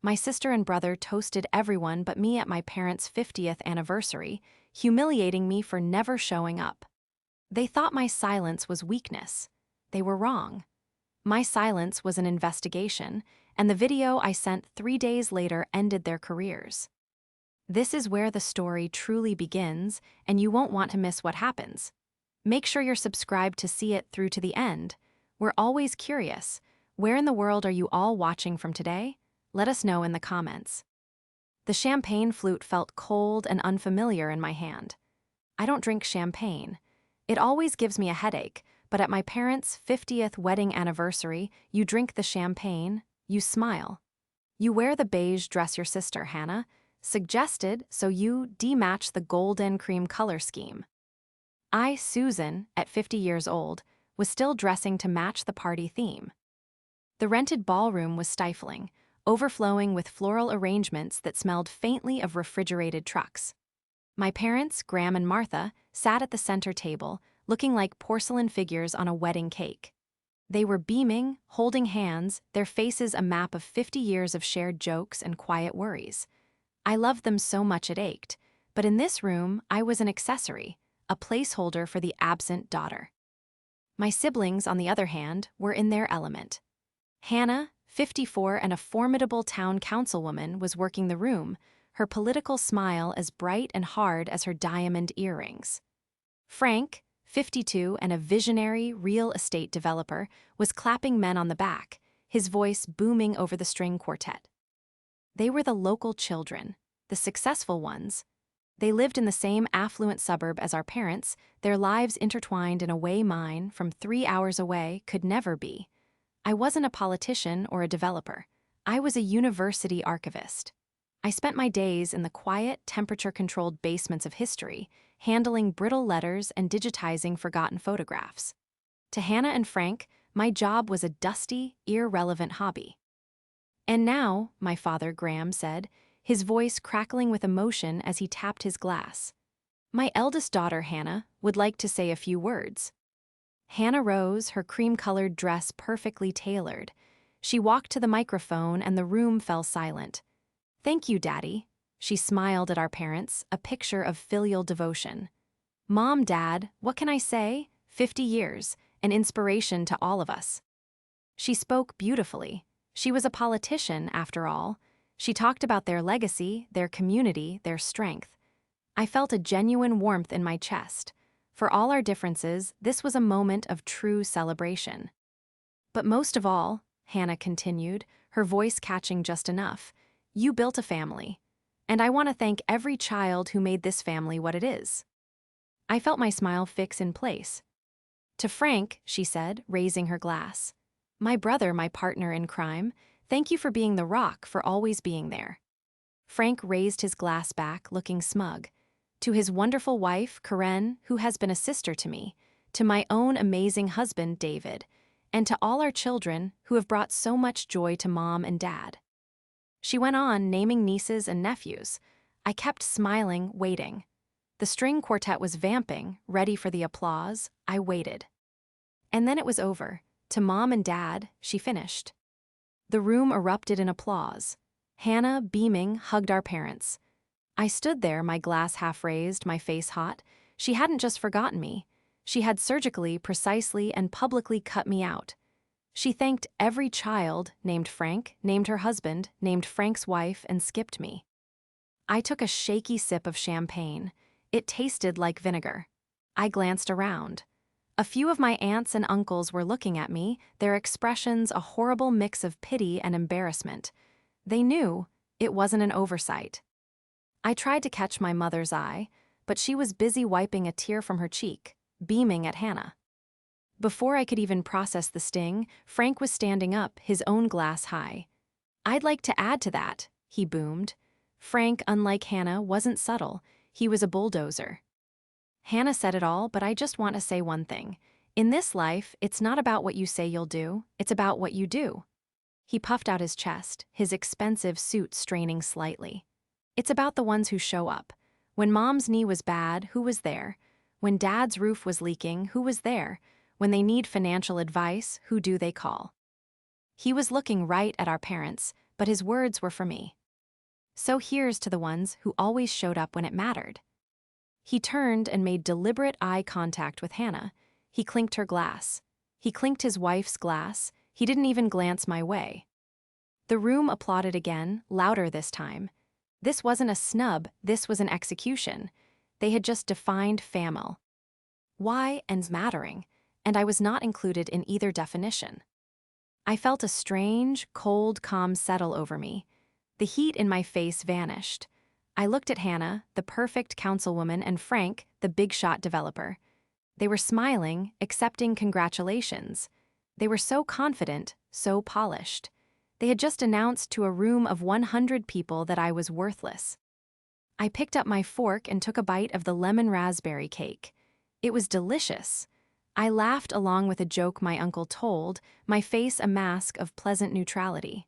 My sister and brother toasted everyone but me at my parents' 50th anniversary, humiliating me for never showing up. They thought my silence was weakness. They were wrong. My silence was an investigation, and the video I sent 3 days later ended their careers. This is where the story truly begins, and you won't want to miss what happens. Make sure you're subscribed to see it through to the end. We're always curious. Where in the world are you all watching from today? Let us know in the comments. The champagne flute felt cold and unfamiliar in my hand. I don't drink champagne. It always gives me a headache, but at my parents' 50th wedding anniversary, you drink the champagne, you smile. You wear the beige dress your sister, Hannah, suggested so you dematch the golden cream color scheme. I, Susan, at 50 years old, was still dressing to match the party theme. The rented ballroom was stifling, overflowing with floral arrangements that smelled faintly of refrigerated trucks. My parents, Graham and Martha, sat at the center table, looking like porcelain figures on a wedding cake. They were beaming, holding hands, their faces a map of 50 years of shared jokes and quiet worries. I loved them so much it ached, but in this room, I was an accessory, a placeholder for the absent daughter. My siblings, on the other hand, were in their element. Hannah, 54 and a formidable town councilwoman, was working the room, her political smile as bright and hard as her diamond earrings. Frank, 52 and a visionary real estate developer, was clapping men on the back, his voice booming over the string quartet. They were the local children, the successful ones. They lived in the same affluent suburb as our parents, their lives intertwined in a way mine, from 3 hours away, could never be. I wasn't a politician or a developer. I was a university archivist. I spent my days in the quiet, temperature-controlled basements of history, handling brittle letters and digitizing forgotten photographs. To Hannah and Frank, my job was a dusty, irrelevant hobby. And now, my father, Graham, said, his voice crackling with emotion as he tapped his glass. My eldest daughter, Hannah, would like to say a few words. Hannah rose, her cream-colored dress perfectly tailored. She walked to the microphone and the room fell silent. Thank you, Daddy. She smiled at our parents, a picture of filial devotion. Mom, Dad, what can I say? 50 years, an inspiration to all of us. She spoke beautifully. She was a politician, after all. She talked about their legacy, their community, their strength. I felt a genuine warmth in my chest. For all our differences, this was a moment of true celebration. But most of all, Hannah continued, her voice catching just enough, you built a family. And I want to thank every child who made this family what it is. I felt my smile fix in place. To Frank, she said, raising her glass. My brother, my partner in crime, thank you for being the rock, for always being there. Frank raised his glass back, looking smug. To his wonderful wife, Karen, who has been a sister to me, to my own amazing husband, David, and to all our children who have brought so much joy to Mom and Dad. She went on, naming nieces and nephews. I kept smiling, waiting. The string quartet was vamping, ready for the applause. I waited. And then it was over. To Mom and Dad, she finished. The room erupted in applause. Hannah, beaming, hugged our parents. I stood there, my glass half raised, my face hot. She hadn't just forgotten me. She had surgically, precisely, and publicly cut me out. She thanked every child, named Frank, named her husband, named Frank's wife, and skipped me. I took a shaky sip of champagne. It tasted like vinegar. I glanced around. A few of my aunts and uncles were looking at me, their expressions a horrible mix of pity and embarrassment. They knew it wasn't an oversight. I tried to catch my mother's eye, but she was busy wiping a tear from her cheek, beaming at Hannah. Before I could even process the sting, Frank was standing up, his own glass high. I'd like to add to that, he boomed. Frank, unlike Hannah, wasn't subtle. He was a bulldozer. Hannah said it all, but I just want to say one thing. In this life, it's not about what you say you'll do, it's about what you do. He puffed out his chest, his expensive suit straining slightly. It's about the ones who show up. When Mom's knee was bad, who was there? When Dad's roof was leaking, who was there? When they need financial advice, who do they call? He was looking right at our parents, but his words were for me. So here's to the ones who always showed up when it mattered. He turned and made deliberate eye contact with Hannah. He clinked her glass. He clinked his wife's glass. He didn't even glance my way. The room applauded again, louder this time. This wasn't a snub, this was an execution. They had just defined famil. Why ends mattering, and I was not included in either definition. I felt a strange, cold calm settle over me. The heat in my face vanished. I looked at Hannah, the perfect councilwoman, and Frank, the big-shot developer. They were smiling, accepting congratulations. They were so confident, so polished. They had just announced to a room of 100 people that I was worthless. I picked up my fork and took a bite of the lemon raspberry cake. It was delicious. I laughed along with a joke my uncle told, my face a mask of pleasant neutrality.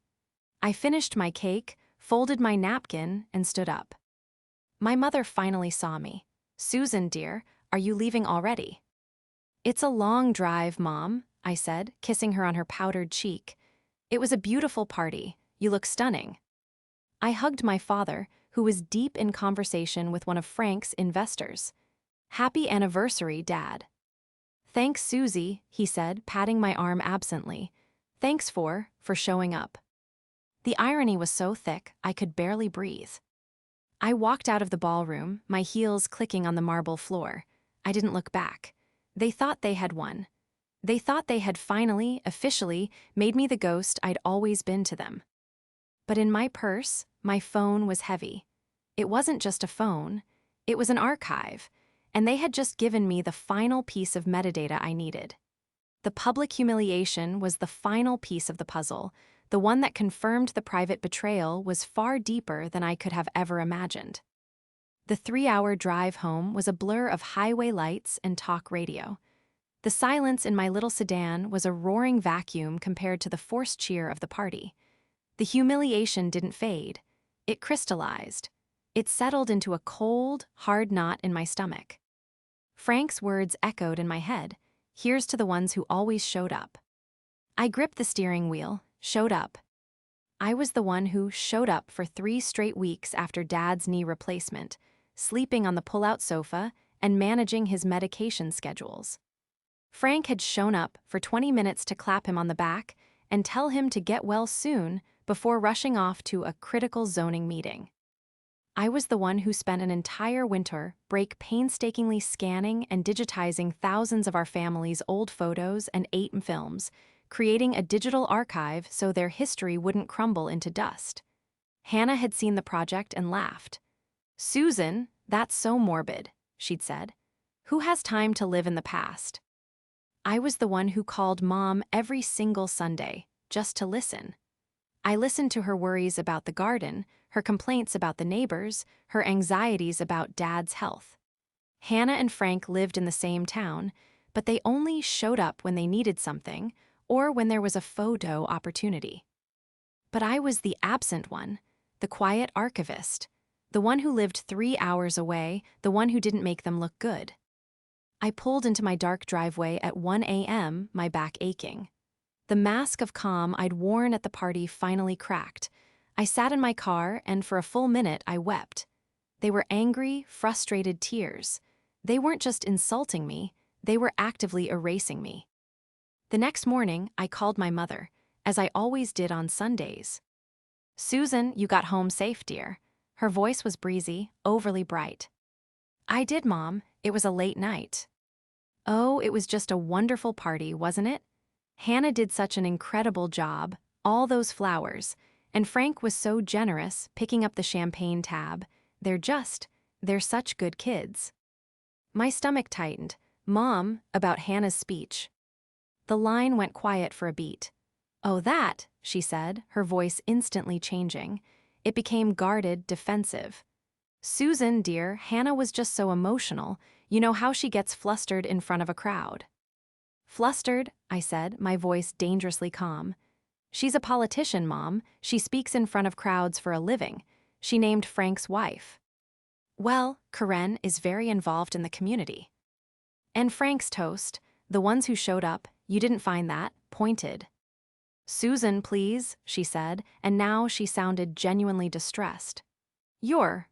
I finished my cake, folded my napkin, and stood up. My mother finally saw me. "Susan, dear, are you leaving already?" "It's a long drive, Mom," I said, kissing her on her powdered cheek. "It was a beautiful party. You look stunning." I hugged my father, who was deep in conversation with one of Frank's investors. "Happy anniversary, Dad." "Thanks, Susie," he said, patting my arm absently. "Thanks for showing up." The irony was so thick, I could barely breathe. I walked out of the ballroom, my heels clicking on the marble floor. I didn't look back. They thought they had won. They thought they had finally, officially, made me the ghost I'd always been to them. But in my purse, my phone was heavy. It wasn't just a phone, it was an archive, and they had just given me the final piece of metadata I needed. The public humiliation was the final piece of the puzzle, the one that confirmed the private betrayal was far deeper than I could have ever imagined. The 3-hour drive home was a blur of highway lights and talk radio. The silence in my little sedan was a roaring vacuum compared to the forced cheer of the party. The humiliation didn't fade. It crystallized. It settled into a cold, hard knot in my stomach. Frank's words echoed in my head. "Here's to the ones who always showed up." I gripped the steering wheel, showed up. I was the one who showed up for 3 straight weeks after Dad's knee replacement, sleeping on the pull-out sofa and managing his medication schedules. Frank had shown up for 20 minutes to clap him on the back and tell him to get well soon before rushing off to a critical zoning meeting. I was the one who spent an entire winter break painstakingly scanning and digitizing thousands of our family's old photos and 8 films, creating a digital archive so their history wouldn't crumble into dust. Hannah had seen the project and laughed. "Susan, that's so morbid," she'd said. "Who has time to live in the past?" I was the one who called Mom every single Sunday, just to listen. I listened to her worries about the garden, her complaints about the neighbors, her anxieties about Dad's health. Hannah and Frank lived in the same town, but they only showed up when they needed something or when there was a photo opportunity. But I was the absent one, the quiet archivist, the one who lived 3 hours away, the one who didn't make them look good. I pulled into my dark driveway at 1 a.m., my back aching. The mask of calm I'd worn at the party finally cracked. I sat in my car, and for a full minute I wept. They were angry, frustrated tears. They weren't just insulting me, they were actively erasing me. The next morning, I called my mother, as I always did on Sundays. "Susan, you got home safe, dear." Her voice was breezy, overly bright. "I did, Mom. It was a late night." "Oh, it was just a wonderful party, wasn't it? Hannah did such an incredible job, all those flowers, and Frank was so generous, picking up the champagne tab. They're such good kids." My stomach tightened. "Mom, about Hannah's speech." The line went quiet for a beat. "Oh, that," she said, her voice instantly changing. It became guarded, defensive. "Susan, dear, Hannah was just so emotional. You know how she gets flustered in front of a crowd." "Flustered," I said, my voice dangerously calm. "She's a politician, Mom. She speaks in front of crowds for a living. She named Frank's wife." "Well, Karen is very involved in the community." "And Frank's toast, the ones who showed up, you didn't find that, pointed." "Susan, please," she said, and now she sounded genuinely distressed. You're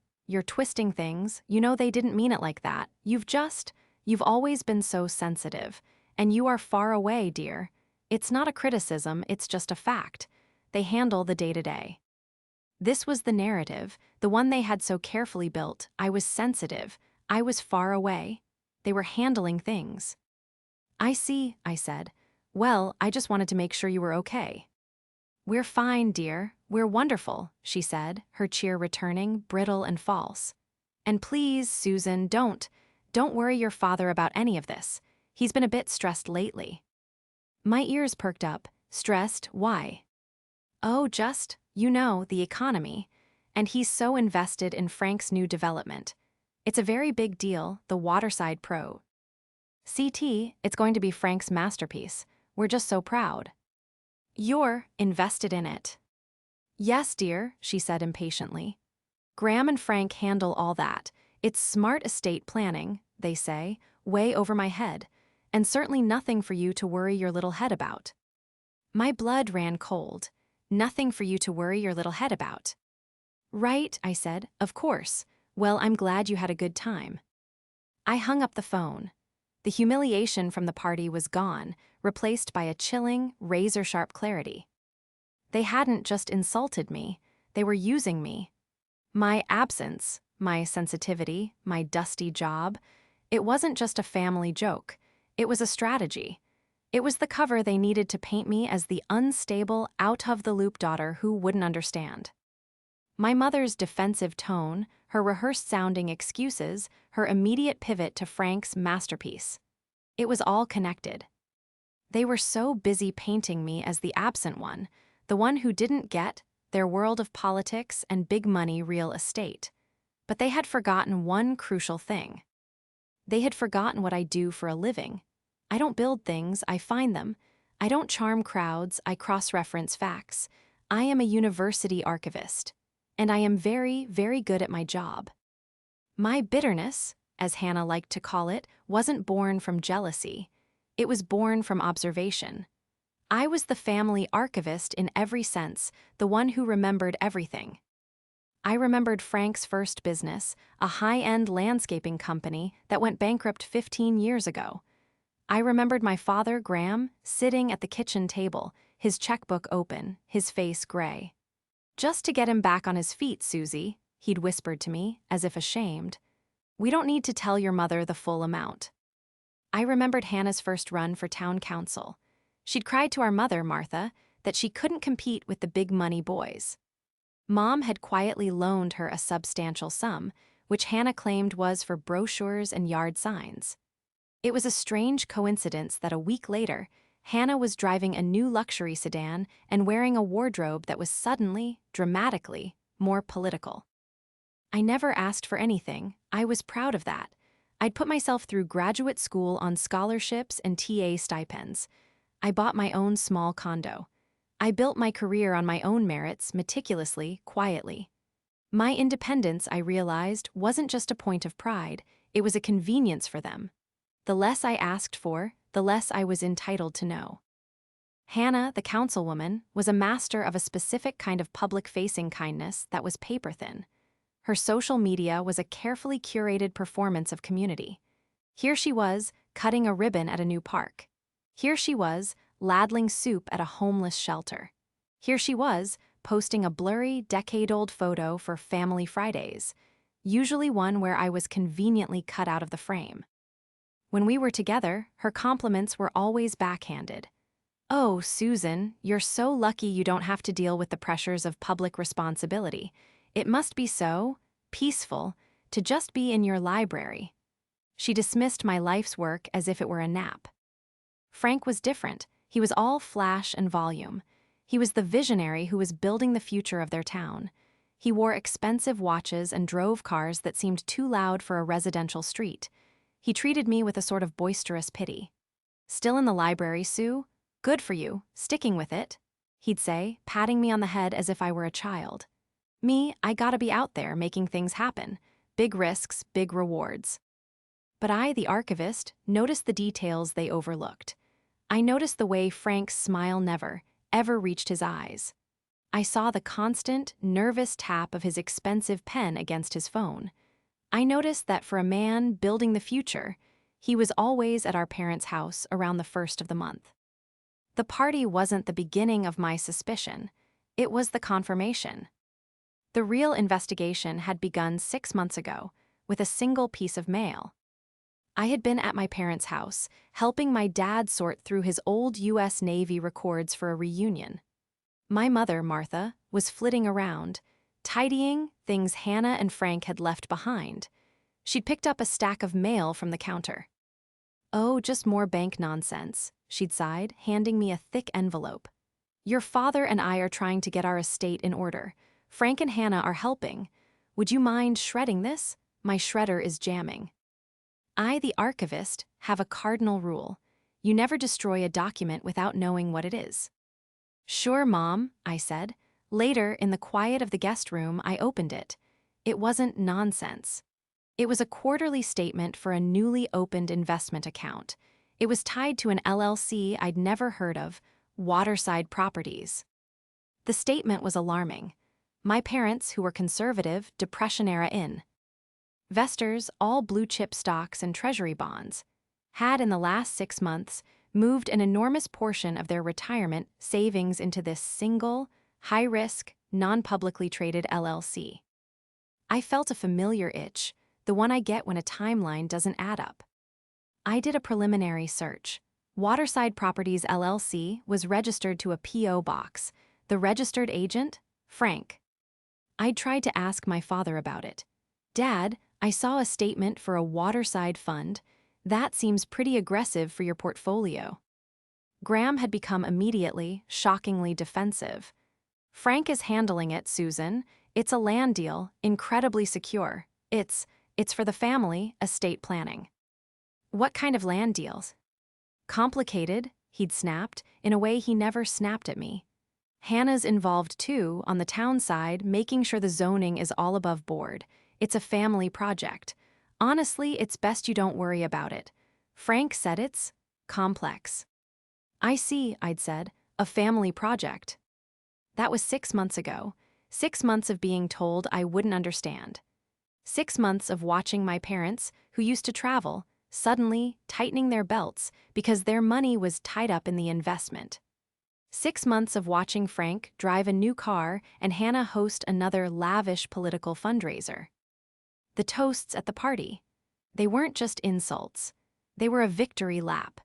twisting things. You know they didn't mean it like that. You've always been so sensitive. And you are far away, dear. It's not a criticism, it's just a fact. They handle the day-to-day. This was the narrative, the one they had so carefully built. I was sensitive. I was far away. They were handling things. "I see," I said. "Well, I just wanted to make sure you were okay." "We're fine, dear. We're wonderful," she said, her cheer returning, brittle and false. "And please, Susan, don't worry your father about any of this. He's been a bit stressed lately." My ears perked up. Stressed? Why? "Oh, just, the economy. And he's so invested in Frank's new development. It's a very big deal, the Waterside Pro. CT, it's going to be Frank's masterpiece. We're just so proud." "You're invested in it." "Yes, dear," she said impatiently. "Graham and Frank handle all that. It's smart estate planning, they say, way over my head, and certainly nothing for you to worry your little head about." My blood ran cold. Nothing for you to worry your little head about. "Right," I said, "of course. Well, I'm glad you had a good time." I hung up the phone. The humiliation from the party was gone, replaced by a chilling, razor-sharp clarity. They hadn't just insulted me, they were using me. My absence, my sensitivity, my dusty job, it wasn't just a family joke. It was a strategy. It was the cover they needed to paint me as the unstable, out-of-the-loop daughter who wouldn't understand. My mother's defensive tone, her rehearsed-sounding excuses, her immediate pivot to Frank's masterpiece. It was all connected. They were so busy painting me as the absent one, the one who didn't get their world of politics and big-money real estate. But they had forgotten one crucial thing. They had forgotten what I do for a living. I don't build things, I find them. I don't charm crowds, I cross-reference facts. I am a university archivist. And I am very, very good at my job. My bitterness, as Hannah liked to call it, wasn't born from jealousy. It was born from observation. I was the family archivist in every sense, the one who remembered everything. I remembered Frank's first business, a high-end landscaping company that went bankrupt 15 years ago. I remembered my father, Graham, sitting at the kitchen table, his checkbook open, his face gray. "Just to get him back on his feet, Susie," he'd whispered to me, as if ashamed. "We don't need to tell your mother the full amount." I remembered Hannah's first run for town council. She'd cried to our mother, Martha, that she couldn't compete with the big money boys. Mom had quietly loaned her a substantial sum, which Hannah claimed was for brochures and yard signs. It was a strange coincidence that a week later, Hannah was driving a new luxury sedan and wearing a wardrobe that was suddenly, dramatically, more political. I never asked for anything. I was proud of that. I'd put myself through graduate school on scholarships and TA stipends. I bought my own small condo. I built my career on my own merits, meticulously, quietly. My independence, I realized, wasn't just a point of pride, it was a convenience for them. The less I asked for, the less I was entitled to know. Hannah, the councilwoman, was a master of a specific kind of public-facing kindness that was paper-thin. Her social media was a carefully curated performance of community. Here she was, cutting a ribbon at a new park. Here she was, ladling soup at a homeless shelter. Here she was, posting a blurry, decade-old photo for Family Fridays, usually one where I was conveniently cut out of the frame. When we were together, her compliments were always backhanded. "Oh, Susan, you're so lucky you don't have to deal with the pressures of public responsibility. It must be so peaceful to just be in your library." She dismissed my life's work as if it were a nap. Frank was different. He was all flash and volume. He was the visionary who was building the future of their town. He wore expensive watches and drove cars that seemed too loud for a residential street. He treated me with a sort of boisterous pity. "Still in the library, Sue? Good for you, sticking with it," he'd say, patting me on the head as if I were a child. Me, I gotta be out there making things happen. Big risks, big rewards. But I, the archivist, noticed the details they overlooked. I noticed the way Frank's smile never, ever reached his eyes. I saw the constant, nervous tap of his expensive pen against his phone. I noticed that for a man building the future, he was always at our parents' house around the first of the month. The party wasn't the beginning of my suspicion. It was the confirmation. The real investigation had begun 6 months ago, with a single piece of mail. I had been at my parents' house, helping my dad sort through his old U.S. Navy records for a reunion. My mother, Martha, was flitting around, tidying things Hannah and Frank had left behind. She'd picked up a stack of mail from the counter. "Oh, just more bank nonsense," she'd sighed, handing me a thick envelope. "Your father and I are trying to get our estate in order. Frank and Hannah are helping. Would you mind shredding this? My shredder is jamming." I, the archivist, have a cardinal rule. You never destroy a document without knowing what it is. "Sure, Mom," I said. Later, in the quiet of the guest room, I opened it. It wasn't nonsense. It was a quarterly statement for a newly opened investment account. It was tied to an LLC I'd never heard of, Waterside Properties. The statement was alarming. My parents, who were conservative, Depression-era investors, all blue-chip stocks and treasury bonds, had in the last 6 months moved an enormous portion of their retirement savings into this single, high-risk, non-publicly traded LLC. I felt a familiar itch, the one I get when a timeline doesn't add up. I did a preliminary search. Waterside Properties LLC was registered to a P.O. box. The registered agent? Frank. I'd tried to ask my father about it. "Dad, I saw a statement for a waterside fund. That seems pretty aggressive for your portfolio." Graham had become immediately, shockingly defensive. "Frank is handling it, Susan. It's a land deal, incredibly secure. It's for the family, estate planning." "What kind of land deals?" "Complicated," he'd snapped, in a way he never snapped at me. "Hannah's involved too, on the town side, making sure the zoning is all above board. It's a family project. Honestly, it's best you don't worry about it. Frank said it's complex." "I see," I'd said, "a family project." That was 6 months ago. 6 months of being told I wouldn't understand. 6 months of watching my parents, who used to travel, suddenly tightening their belts because their money was tied up in the investment. 6 months of watching Frank drive a new car and Hannah host another lavish political fundraiser. The toasts at the party. They weren't just insults. They were a victory lap.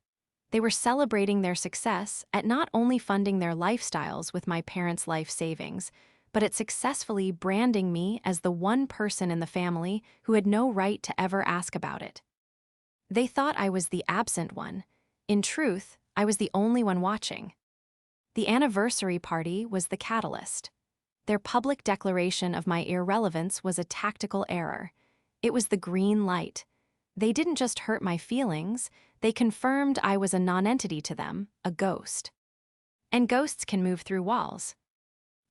They were celebrating their success at not only funding their lifestyles with my parents' life savings, but at successfully branding me as the one person in the family who had no right to ever ask about it. They thought I was the absent one. In truth, I was the only one watching. The anniversary party was the catalyst. Their public declaration of my irrelevance was a tactical error. It was the green light. They didn't just hurt my feelings, they confirmed I was a nonentity to them, a ghost. And ghosts can move through walls.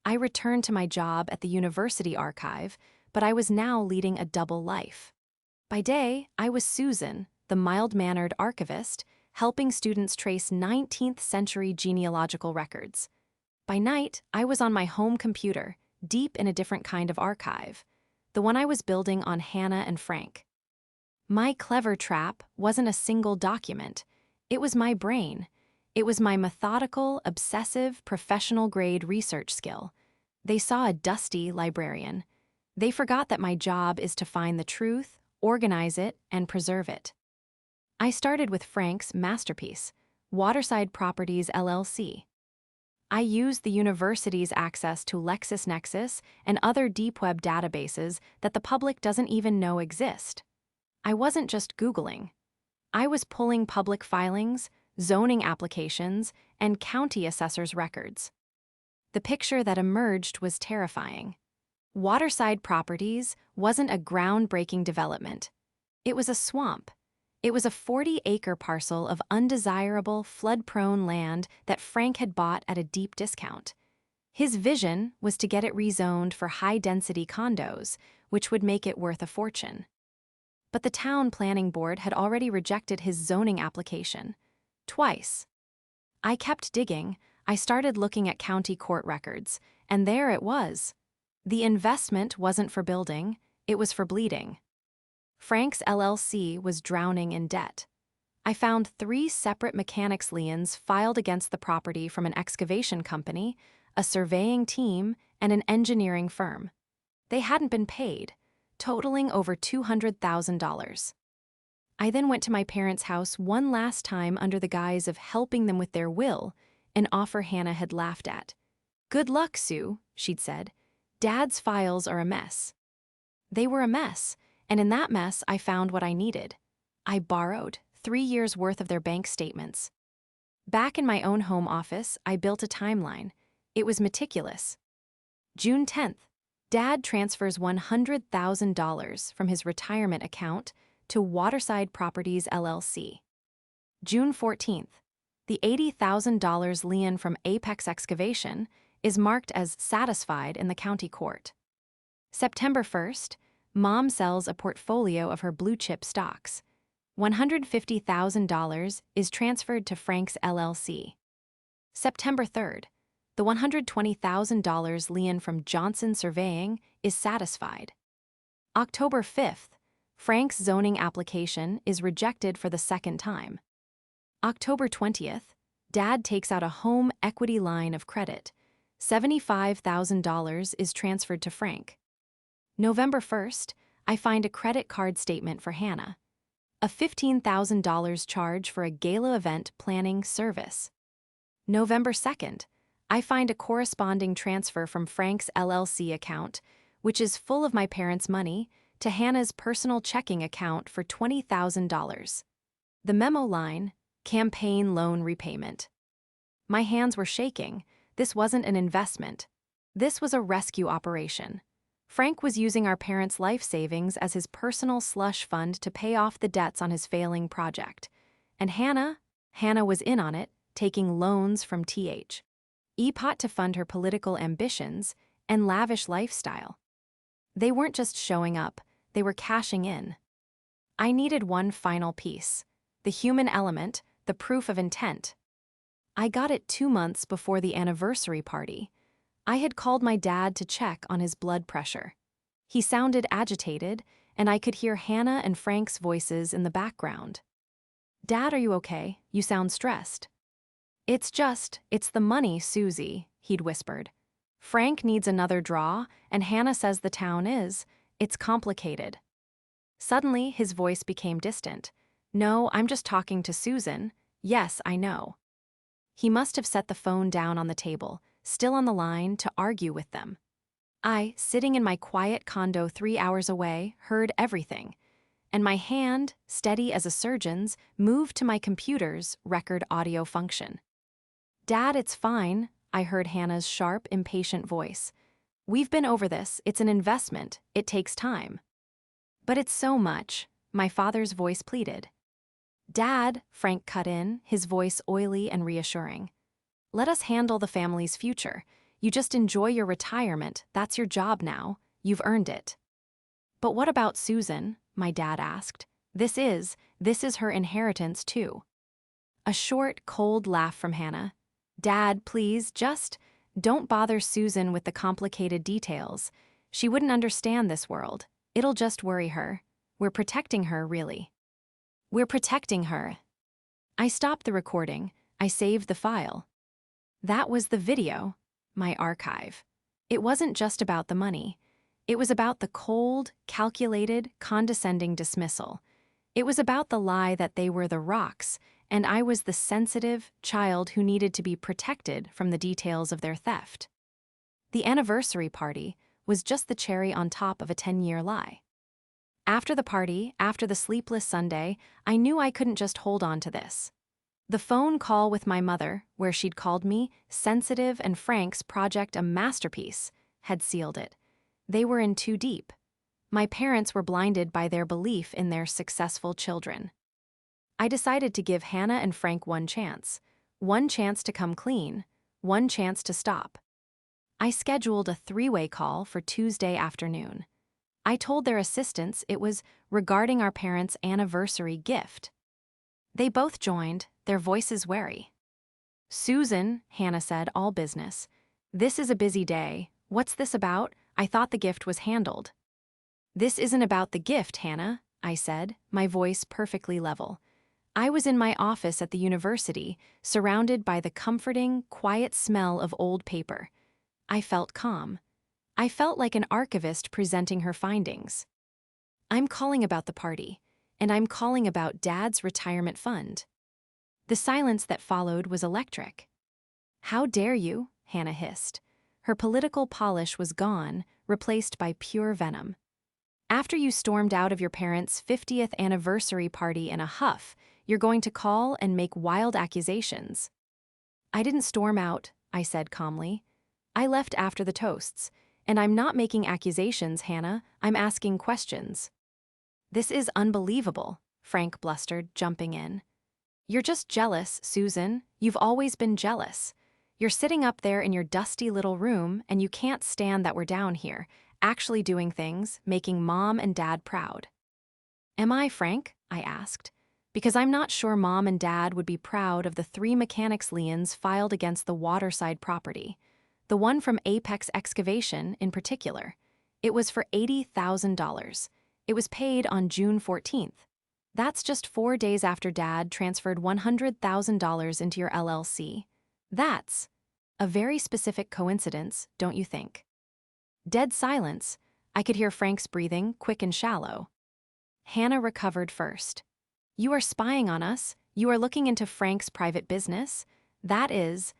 I returned to my job at the university archive, but I was now leading a double life. By day, I was Susan, the mild-mannered archivist, helping students trace 19th century genealogical records. By night, I was on my home computer, deep in a different kind of archive, the one I was building on Hannah and Frank. My clever trap wasn't a single document. It was my brain. It was my methodical, obsessive, professional-grade research skill. They saw a dusty librarian. They forgot that my job is to find the truth, organize it, and preserve it. I started with Frank's masterpiece, Waterside Properties LLC. I used the university's access to LexisNexis and other deep web databases that the public doesn't even know exist. I wasn't just Googling. I was pulling public filings, zoning applications, and county assessors' records. The picture that emerged was terrifying. Waterside Properties wasn't a groundbreaking development. It was a swamp. It was a 40-acre parcel of undesirable, flood-prone land that Frank had bought at a deep discount. His vision was to get it rezoned for high-density condos, which would make it worth a fortune. But the town planning board had already rejected his zoning application. Twice. I kept digging. I started looking at county court records, and there it was. The investment wasn't for building, it was for bleeding. Frank's LLC was drowning in debt. I found 3 separate mechanics liens filed against the property from an excavation company, a surveying team, and an engineering firm. They hadn't been paid, totaling over $200,000. I then went to my parents' house one last time under the guise of helping them with their will, an offer Hannah had laughed at. "Good luck, Sue," she'd said. "Dad's files are a mess." They were a mess, and in that mess I found what I needed. I borrowed 3 years' worth of their bank statements. Back in my own home office, I built a timeline. It was meticulous. June 10th, Dad transfers $100,000 from his retirement account to Waterside Properties LLC. June 14th, the $80,000 lien from Apex Excavation is marked as satisfied in the county court. September 1st, Mom sells a portfolio of her blue-chip stocks. $150,000 is transferred to Frank's LLC. September 3rd, the $120,000 lien from Johnson Surveying is satisfied. October 5th, Frank's zoning application is rejected for the second time. October 20th, Dad takes out a home equity line of credit. $75,000 is transferred to Frank. November 1st, I find a credit card statement for Hannah. A $15,000 charge for a gala event planning service. November 2nd, I find a corresponding transfer from Frank's LLC account, which is full of my parents' money, to Hannah's personal checking account for $20,000. The memo line, campaign loan repayment. My hands were shaking. This wasn't an investment. This was a rescue operation. Frank was using our parents' life savings as his personal slush fund to pay off the debts on his failing project. And Hannah was in on it, taking loans from EPOT to fund her political ambitions and lavish lifestyle. They weren't just showing up, they were cashing in. I needed one final piece, the human element, the proof of intent. I got it 2 months before the anniversary party. I had called my dad to check on his blood pressure. He sounded agitated, and I could hear Hannah and Frank's voices in the background. "Dad, are you okay? You sound stressed." It's the money, Susie," he'd whispered. "Frank needs another draw, and Hannah says the town it's complicated." Suddenly, his voice became distant. "No, I'm just talking to Susan. Yes, I know." He must have set the phone down on the table, still on the line, to argue with them. I, sitting in my quiet condo 3 hours away, heard everything, and my hand, steady as a surgeon's, moved to my computer's record audio function. "Dad, it's fine," I heard Hannah's sharp, impatient voice. "We've been over this, it's an investment, it takes time." "But it's so much," my father's voice pleaded. "Dad," Frank cut in, his voice oily and reassuring. "Let us handle the family's future. You just enjoy your retirement, that's your job now, you've earned it." "But what about Susan?" my dad asked. This is her inheritance too." A short, cold laugh from Hannah. "Dad, please, just don't bother Susan with the complicated details. She wouldn't understand this world. It'll just worry her. We're protecting her, really. We're protecting her." I stopped the recording. I saved the file. That was the video, my archive. It wasn't just about the money. It was about the cold, calculated, condescending dismissal. It was about the lie that they were the rocks, and I was the sensitive child who needed to be protected from the details of their theft. The anniversary party was just the cherry on top of a 10-year lie. After the party, after the sleepless Sunday, I knew I couldn't just hold on to this. The phone call with my mother, where she'd called me sensitive and Frank's project a masterpiece, had sealed it. They were in too deep. My parents were blinded by their belief in their successful children. I decided to give Hannah and Frank one chance to come clean, one chance to stop. I scheduled a 3-way call for Tuesday afternoon. I told their assistants it was regarding our parents' anniversary gift. They both joined, their voices wary. Susan, Hannah said, all business. This is a busy day. What's this about? I thought the gift was handled. This isn't about the gift, Hannah, I said, my voice perfectly level. I was in my office at the university, surrounded by the comforting, quiet smell of old paper. I felt calm. I felt like an archivist presenting her findings. I'm calling about the party, and I'm calling about Dad's retirement fund. The silence that followed was electric. How dare you? Hannah hissed. Her political polish was gone, replaced by pure venom. After you stormed out of your parents' 50th anniversary party in a huff, you're going to call and make wild accusations. I didn't storm out, I said calmly. I left after the toasts, and I'm not making accusations, Hannah. I'm asking questions. This is unbelievable, Frank blustered, jumping in. You're just jealous, Susan. You've always been jealous. You're sitting up there in your dusty little room, and you can't stand that we're down here, actually doing things, making Mom and Dad proud. Am I, Frank? I asked. Because I'm not sure Mom and Dad would be proud of the 3 mechanics liens filed against the waterside property. The one from Apex Excavation, in particular. It was for $80,000. It was paid on June 14th. That's just 4 days after Dad transferred $100,000 into your LLC. That's a very specific coincidence, don't you think? Dead silence. I could hear Frank's breathing, quick and shallow. Hannah recovered first. You are spying on us. You are looking into Frank's private business. That is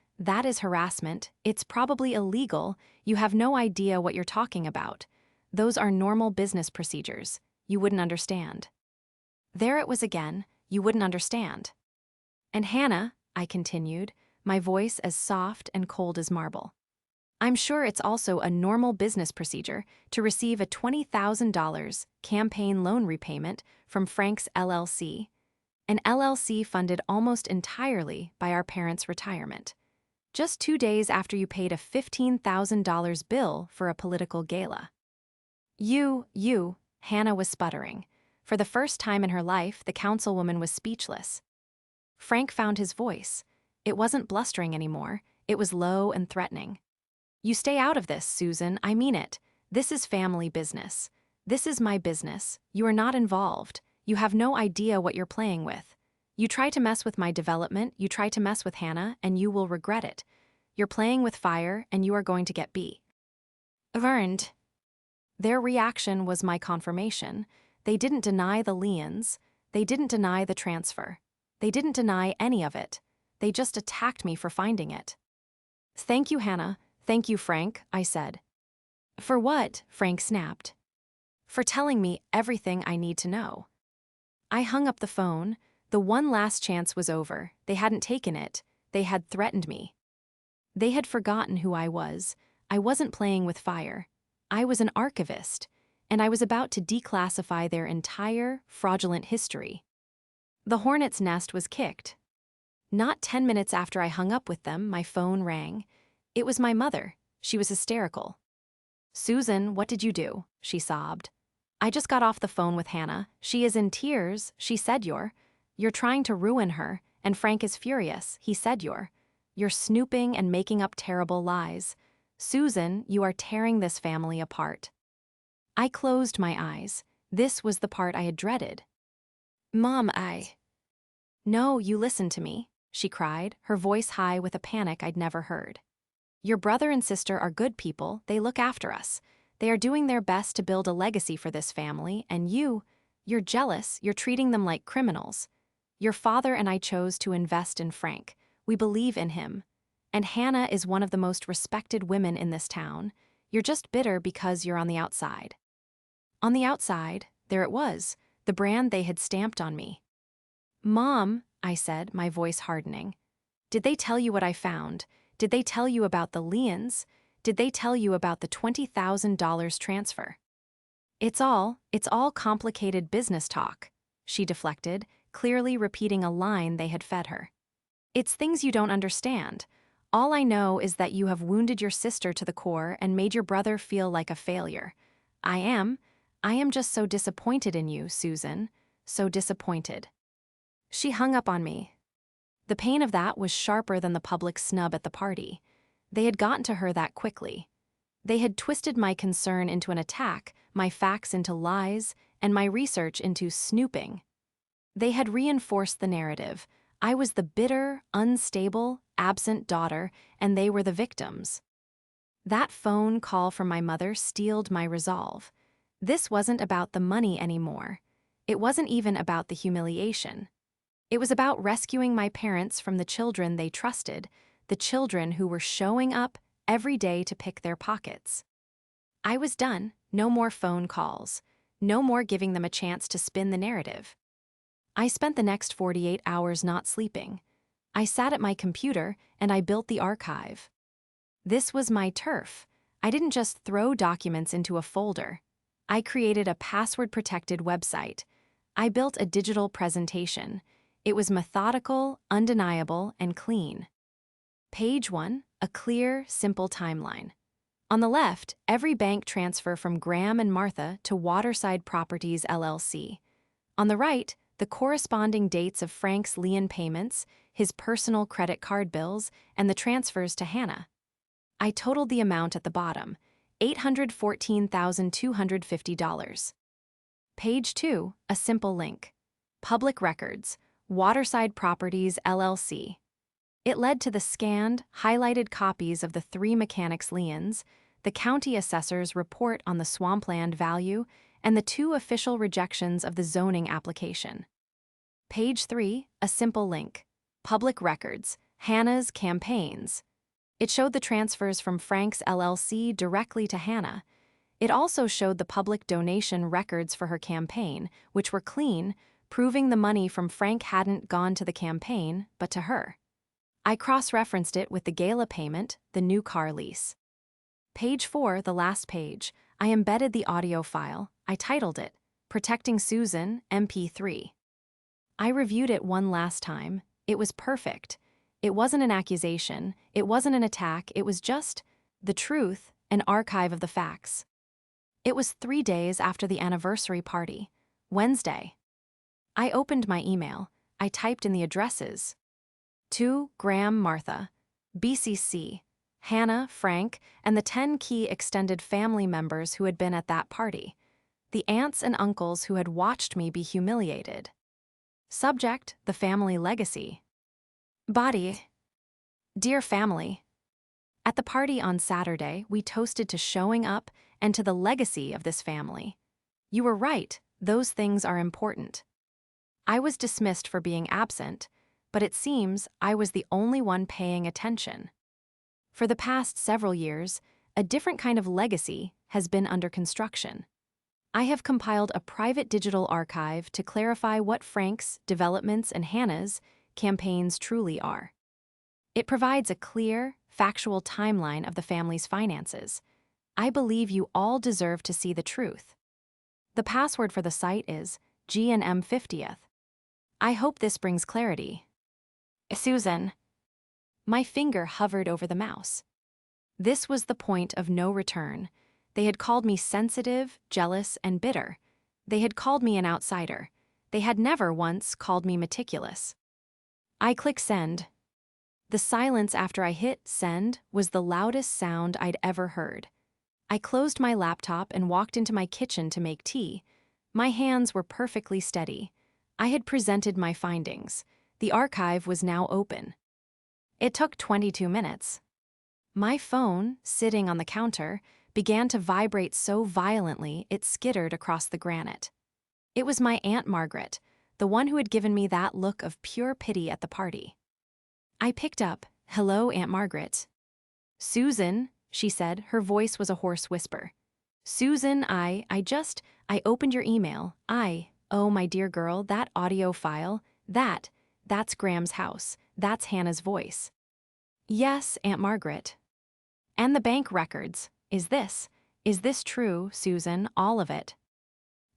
harassment. It's probably illegal. You have no idea what you're talking about. Those are normal business procedures. You wouldn't understand. There it was again. You wouldn't understand. And Hannah, I continued, my voice as soft and cold as marble. I'm sure it's also a normal business procedure to receive a $20,000 campaign loan repayment from Frank's LLC, an LLC funded almost entirely by our parents' retirement. Just 2 days after you paid a $15,000 bill for a political gala. Hannah was sputtering. For the first time in her life, the councilwoman was speechless. Frank found his voice. It wasn't blustering anymore. It was low and threatening. You stay out of this, Susan. I mean it. This is family business. This is my business. You are not involved. You have no idea what you're playing with. You try to mess with my development, you try to mess with Hannah, and you will regret it. You're playing with fire, and you are going to get burned. Their reaction was my confirmation. They didn't deny the liens. They didn't deny the transfer. They didn't deny any of it. They just attacked me for finding it. Thank you, Hannah. Thank you, Frank, I said. For what? Frank snapped. For telling me everything I need to know. I hung up the phone. The one last chance was over. They hadn't taken it. They had threatened me. They had forgotten who I was. I wasn't playing with fire. I was an archivist, and I was about to declassify their entire fraudulent history. The hornet's nest was kicked. Not 10 minutes after I hung up with them, my phone rang. It was my mother. She was hysterical. Susan, what did you do? She sobbed. I just got off the phone with Hannah. She is in tears. She said you're trying to ruin her, and Frank is furious. He said you're snooping and making up terrible lies. Susan, you are tearing this family apart. I closed my eyes. This was the part I had dreaded. Mom, No, you listen to me, she cried, her voice high with a panic I'd never heard. Your brother and sister are good people. They look after us. They are doing their best to build a legacy for this family, and you're jealous. You're treating them like criminals. Your father and I chose to invest in Frank. We believe in him. And Hannah is one of the most respected women in this town. You're just bitter because you're on the outside. On the outside, there it was, the brand they had stamped on me. Mom, I said, my voice hardening. Did they tell you what I found? Did they tell you about the liens? Did they tell you about the $20,000 transfer? It's all complicated business talk, she deflected, clearly repeating a line they had fed her. It's things you don't understand. All I know is that you have wounded your sister to the core and made your brother feel like a failure. I am just so disappointed in you, Susan. So disappointed. She hung up on me. The pain of that was sharper than the public snub at the party. They had gotten to her that quickly. They had twisted my concern into an attack, my facts into lies, and my research into snooping. They had reinforced the narrative. I was the bitter, unstable, absent daughter, and they were the victims. That phone call from my mother steeled my resolve. This wasn't about the money anymore. It wasn't even about the humiliation. It was about rescuing my parents from the children they trusted, the children who were showing up every day to pick their pockets. I was done. No more phone calls. No more giving them a chance to spin the narrative. I spent the next 48 hours not sleeping. I sat at my computer and I built the archive. This was my turf. I didn't just throw documents into a folder. I created a password-protected website. I built a digital presentation. It was methodical, undeniable, and clean. Page 1, a clear, simple timeline. On the left, every bank transfer from Graham and Martha to Waterside Properties LLC. On the right, the corresponding dates of Frank's lien payments, his personal credit card bills, and the transfers to Hannah. I totaled the amount at the bottom, $814,250. Page 2, a simple link. Public Records, Waterside Properties LLC. It led to the scanned, highlighted copies of the 3 mechanics' liens, the county assessor's report on the swampland value, and the 2 official rejections of the zoning application. Page 3, a simple link. Public Records, Hannah's campaigns. It showed the transfers from Frank's LLC directly to Hannah. It also showed the public donation records for her campaign, which were clean, proving the money from Frank hadn't gone to the campaign, but to her. I cross-referenced it with the gala payment, the new car lease. Page 4, the last page, I embedded the audio file. I titled it, Protecting Susan, MP3. I reviewed it one last time. It was perfect. It wasn't an accusation. It wasn't an attack. It was just the truth, an archive of the facts. It was 3 days after the anniversary party, Wednesday. I opened my email. I typed in the addresses. To Graham, Martha, BCC, Hannah, Frank, and the 10 key extended family members who had been at that party. The aunts and uncles who had watched me be humiliated. Subject, the family legacy. Body. Dear family. At the party on Saturday, we toasted to showing up and to the legacy of this family. You were right, those things are important. I was dismissed for being absent, but it seems I was the only one paying attention. For the past several years, a different kind of legacy has been under construction. I have compiled a private digital archive to clarify what Frank's, developments, and Hannah's campaigns truly are. It provides a clear, factual timeline of the family's finances. I believe you all deserve to see the truth. The password for the site is GNM50th. I hope this brings clarity. Susan. My finger hovered over the mouse. This was the point of no return. They had called me sensitive, jealous, and bitter. They had called me an outsider. They had never once called me meticulous. I click send. The silence after I hit send was the loudest sound I'd ever heard. I closed my laptop and walked into my kitchen to make tea. My hands were perfectly steady. I had presented my findings. The archive was now open. It took 22 minutes. My phone, sitting on the counter, began to vibrate so violently it skittered across the granite. It was my Aunt Margaret, the one who had given me that look of pure pity at the party. I picked up, "Hello, Aunt Margaret." "Susan," she said, her voice was a hoarse whisper. "Susan, I opened your email. Oh, my dear girl, that audio file, that's Graham's house. That's Hannah's voice." "Yes, Aunt Margaret." "And the bank records. Is this true, Susan, all of it?"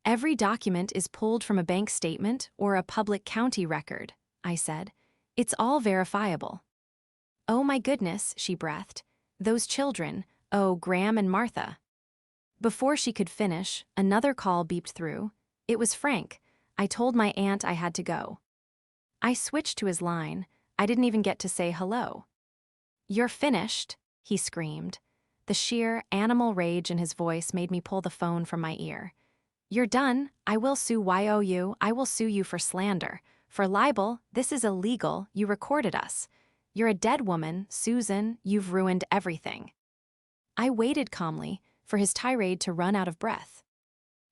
"Every document is pulled from a bank statement or a public county record," I said. "It's all verifiable." "Oh my goodness," she breathed. "Those children, oh, Graham and Martha." Before she could finish, another call beeped through. It was Frank. I told my aunt I had to go. I switched to his line. I didn't even get to say hello. "You're finished," he screamed. The sheer animal rage in his voice made me pull the phone from my ear. "You're done. I will sue you. I will sue you for slander. For libel, this is illegal. You recorded us. You're a dead woman, Susan. You've ruined everything." I waited calmly for his tirade to run out of breath.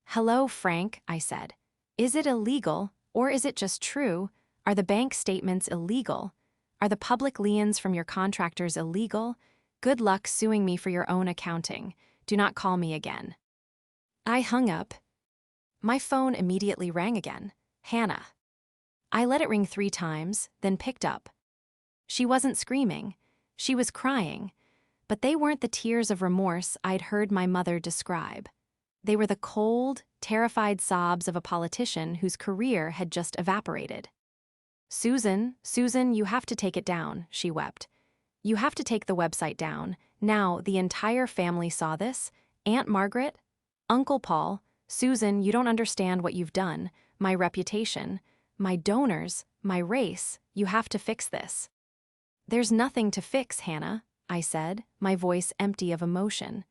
"Hello, Frank," I said. "Is it illegal, or is it just true? Are the bank statements illegal? Are the public liens from your contractors illegal? Good luck suing me for your own accounting. Do not call me again." I hung up. My phone immediately rang again. Hannah. I let it ring 3 times, then picked up. She wasn't screaming. She was crying. But they weren't the tears of remorse I'd heard my mother describe. They were the cold, terrified sobs of a politician whose career had just evaporated. Susan, you have to take it down," she wept. "You have to take the website down. Now, the entire family saw this. Aunt Margaret, Uncle Paul. Susan, you don't understand what you've done. My reputation, my donors, my race. You have to fix this." "There's nothing to fix, Hannah," I said, my voice empty of emotion.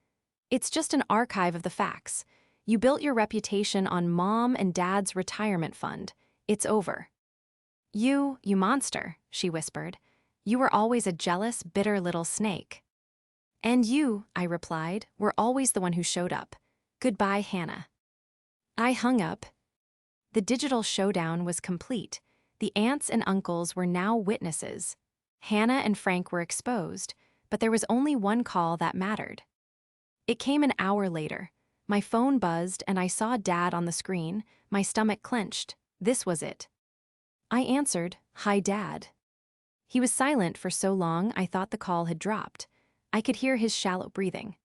"It's just an archive of the facts. You built your reputation on Mom and Dad's retirement fund. It's over." You monster," she whispered. "You were always a jealous, bitter little snake." "And you," I replied, "were always the one who showed up. Goodbye, Hannah." I hung up. The digital showdown was complete. The aunts and uncles were now witnesses. Hannah and Frank were exposed, but there was only one call that mattered. It came an hour later. My phone buzzed and I saw Dad on the screen. My stomach clenched. This was it. I answered, "Hi, Dad." He was silent for so long I thought the call had dropped. I could hear his shallow breathing.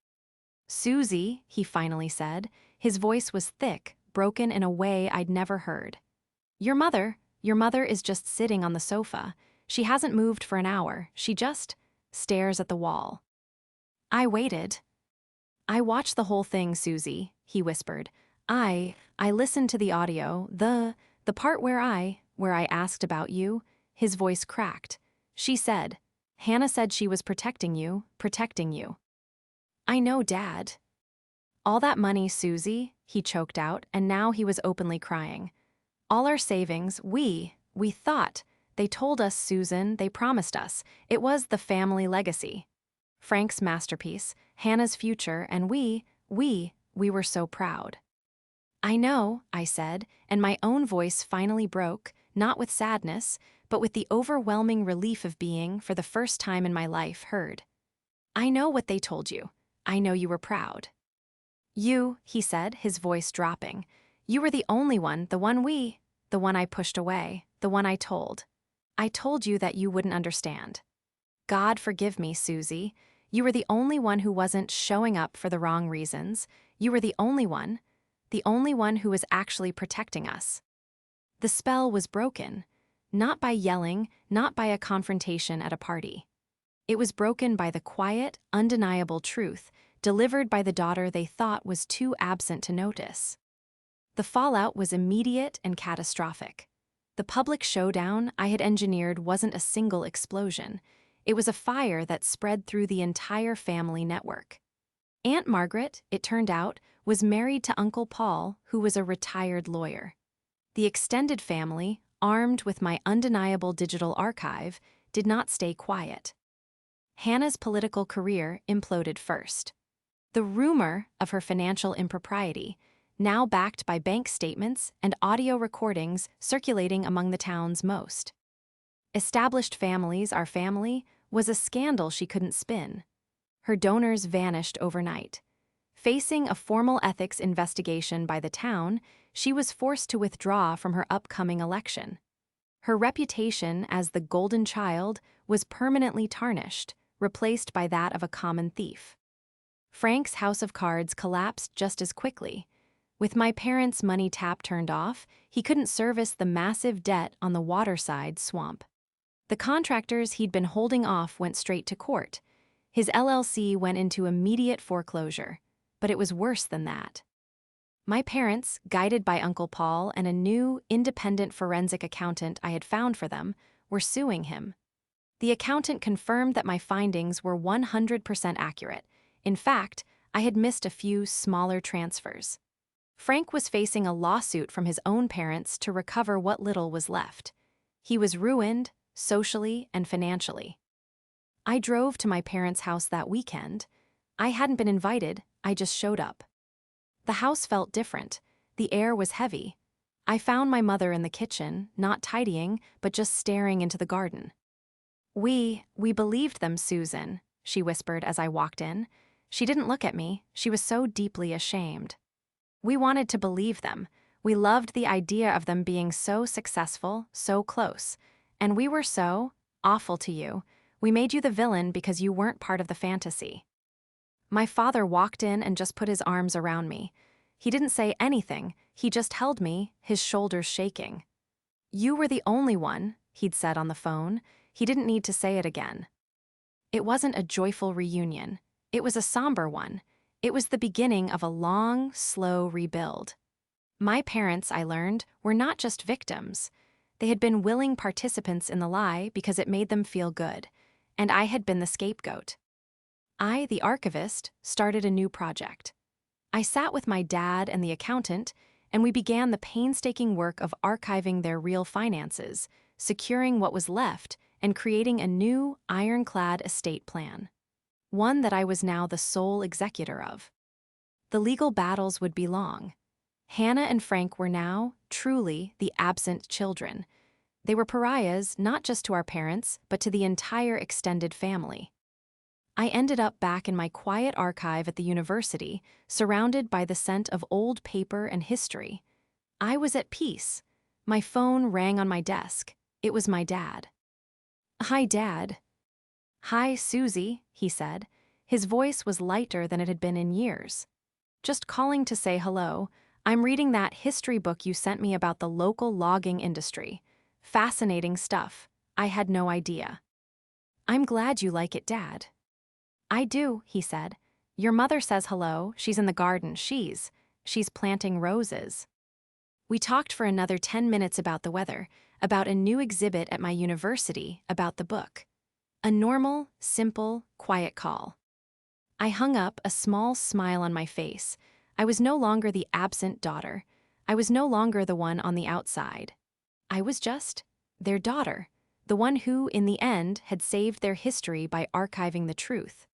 "Susie," he finally said. His voice was thick, broken in a way I'd never heard. Your mother is just sitting on the sofa. She hasn't moved for an hour. She just stares at the wall." I waited. "I watched the whole thing, Susie," he whispered. I listened to the audio, the part where I asked about you." His voice cracked. "She said, Hannah said she was protecting you. "I know, Dad." "All that money, Susie," he choked out, and now he was openly crying. "All our savings, we thought. They told us, Susan, they promised us. It was the family legacy. Frank's masterpiece, Hannah's future, and we were so proud." "I know," I said, and my own voice finally broke, not with sadness, but with the overwhelming relief of being, for the first time in my life, heard. "I know what they told you. I know you were proud." "You," he said, his voice dropping, "you were the only one, the one I pushed away, the one I told. I told you that you wouldn't understand. God forgive me, Susie. You were the only one who wasn't showing up for the wrong reasons. You were the only one who was actually protecting us." The spell was broken, not by yelling, not by a confrontation at a party. It was broken by the quiet, undeniable truth delivered by the daughter they thought was too absent to notice. The fallout was immediate and catastrophic. The public showdown I had engineered wasn't a single explosion. It was a fire that spread through the entire family network. Aunt Margaret, it turned out, was married to Uncle Paul, who was a retired lawyer. The extended family, armed with my undeniable digital archive, did not stay quiet. Hannah's political career imploded first. The rumor of her financial impropriety, now backed by bank statements and audio recordings circulating among the town's most established families, our family, was a scandal she couldn't spin. Her donors vanished overnight. Facing a formal ethics investigation by the town, she was forced to withdraw from her upcoming election. Her reputation as the golden child was permanently tarnished, replaced by that of a common thief. Frank's house of cards collapsed just as quickly. With my parents' money tap turned off, he couldn't service the massive debt on the waterside swamp. The contractors he'd been holding off went straight to court. His LLC went into immediate foreclosure, but it was worse than that. My parents, guided by Uncle Paul and a new, independent forensic accountant I had found for them, were suing him. The accountant confirmed that my findings were 100% accurate. In fact, I had missed a few smaller transfers. Frank was facing a lawsuit from his own parents to recover what little was left. He was ruined, socially and financially. I drove to my parents' house that weekend. I hadn't been invited, I just showed up. The house felt different. The air was heavy. I found my mother in the kitchen, not tidying, but just staring into the garden. We believed them, Susan," she whispered as I walked in. She didn't look at me, she was so deeply ashamed. We wanted to believe them. We loved the idea of them being so successful, so close. And we were so awful to you. We made you the villain because you weren't part of the fantasy. My father walked in and just put his arms around me. He didn't say anything, he just held me, his shoulders shaking. "You were the only one," he'd said on the phone. He didn't need to say it again. It wasn't a joyful reunion. It was a somber one. It was the beginning of a long, slow rebuild. My parents, I learned, were not just victims. They had been willing participants in the lie because it made them feel good, and I had been the scapegoat. I, the archivist, started a new project. I sat with my dad and the accountant, and we began the painstaking work of archiving their real finances, securing what was left, and creating a new, ironclad estate plan. One that I was now the sole executor of. The legal battles would be long. Hannah and Frank were now, truly, the absent children. They were pariahs not just to our parents, but to the entire extended family. I ended up back in my quiet archive at the university, surrounded by the scent of old paper and history. I was at peace. My phone rang on my desk. It was my dad. "Hi, Dad." "Hi, Susie," he said. His voice was lighter than it had been in years. "Just calling to say hello. I'm reading that history book you sent me about the local logging industry. Fascinating stuff. I had no idea." "I'm glad you like it, Dad." "I do," he said. "Your mother says hello. She's in the garden. She's planting roses." We talked for another 10 minutes about the weather, about a new exhibit at my university, about the book. A normal, simple, quiet call. I hung up, a small smile on my face. I was no longer the absent daughter. I was no longer the one on the outside. I was just their daughter, the one who, in the end, had saved their history by archiving the truth.